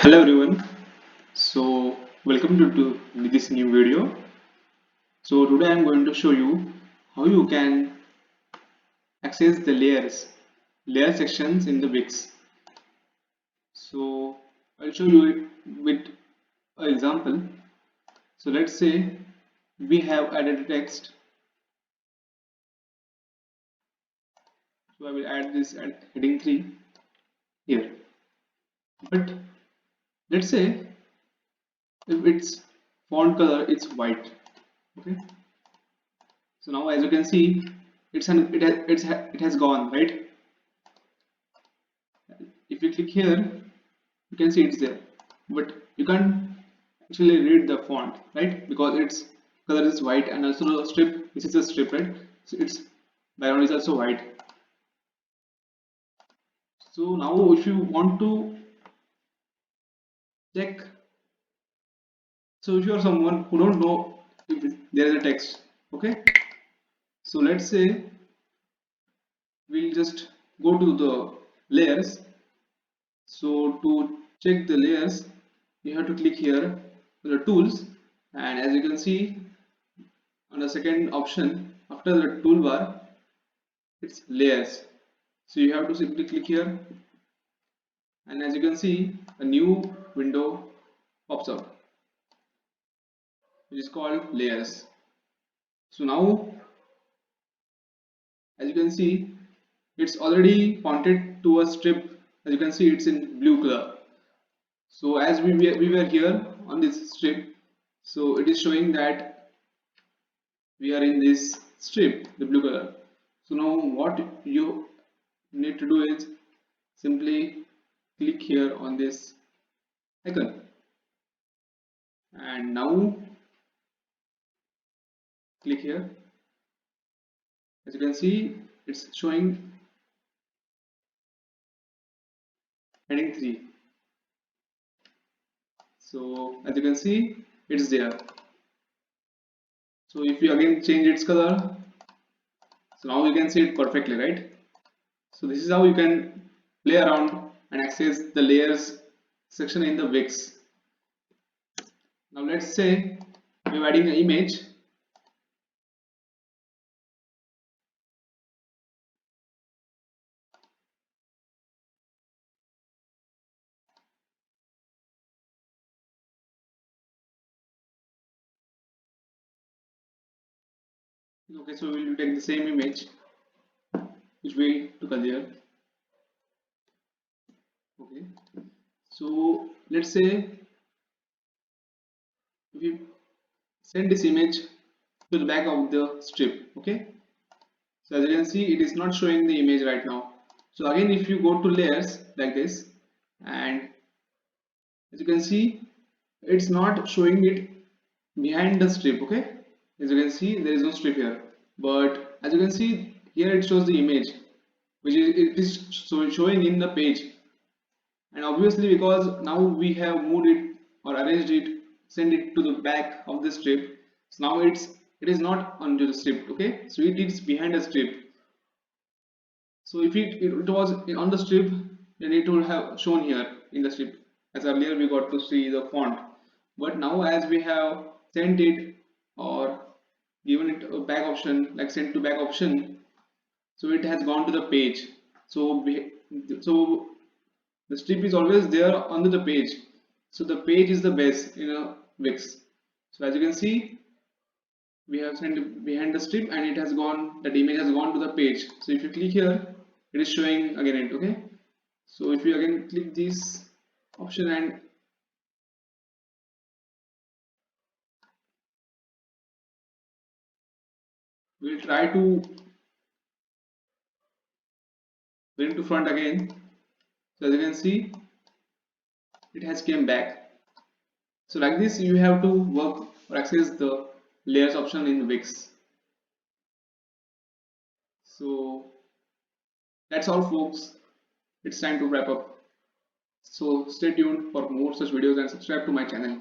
Hello everyone. So welcome to this new video. So today I'm going to show you how you can access the layer sections in the Wix. So I'll show you it with an example. So let's say we have added a text. So I will add this at heading 3 here. But let's say if its font color is white. Okay. So now as you can see it has gone, right? If you click here, you can see it's there, but you can't actually read the font, right? Because its color is white, and also the strip, this is a strip, right? So its background is also white. So now if you want to check, so if you are someone who don't know if there is a text, okay, so let's say we'll just go to the layers. So to check the layers, you have to click here the tools, and as you can see on the second option after the toolbar, it's layers. So you have to simply click here, and as you can see a new window pops up which is called layers. So now as you can see it's already pointed to a strip. As you can see it's in blue color. So as we were here on this strip, so it is showing that we are in this strip, the blue color. So now what you need to do is simply click here on this icon, and now click here. As you can see it's showing heading 3. So as you can see it's there. So if you again change its color, so now you can see it perfectly, right? So this is how you can play around and access the layers section in the Wix. Now let's say we're adding an image. Okay, so we'll take the same image which we took earlier. Okay, so let's say we send this image to the back of the strip. Okay, so as you can see it is not showing the image right now. So again if you go to layers like this, and as you can see it's not showing it behind the strip. Okay, as you can see there is no strip here, but as you can see here it shows the image which is it is showing in the page. And obviously because now we have moved it or arranged it, send it to the back of the strip, so now it is not under the strip. Okay, so it is behind the strip. So if it was on the strip, then it would have shown here in the strip, as earlier we got to see the font. But now as we have sent it or given it a back option, like send to back option, so it has gone to the page. So so the strip is always there under the page. So the page is the base in a Wix. So as you can see we have sent behind the strip, and it has gone, that image has gone to the page. So if you click here it is showing again it. Okay, so if you again click this option, and we'll try to bring to front again, so as you can see it has came back. So like this you have to work or access the layers option in Wix. So that's all folks, it's time to wrap up. So stay tuned for more such videos and subscribe to my channel.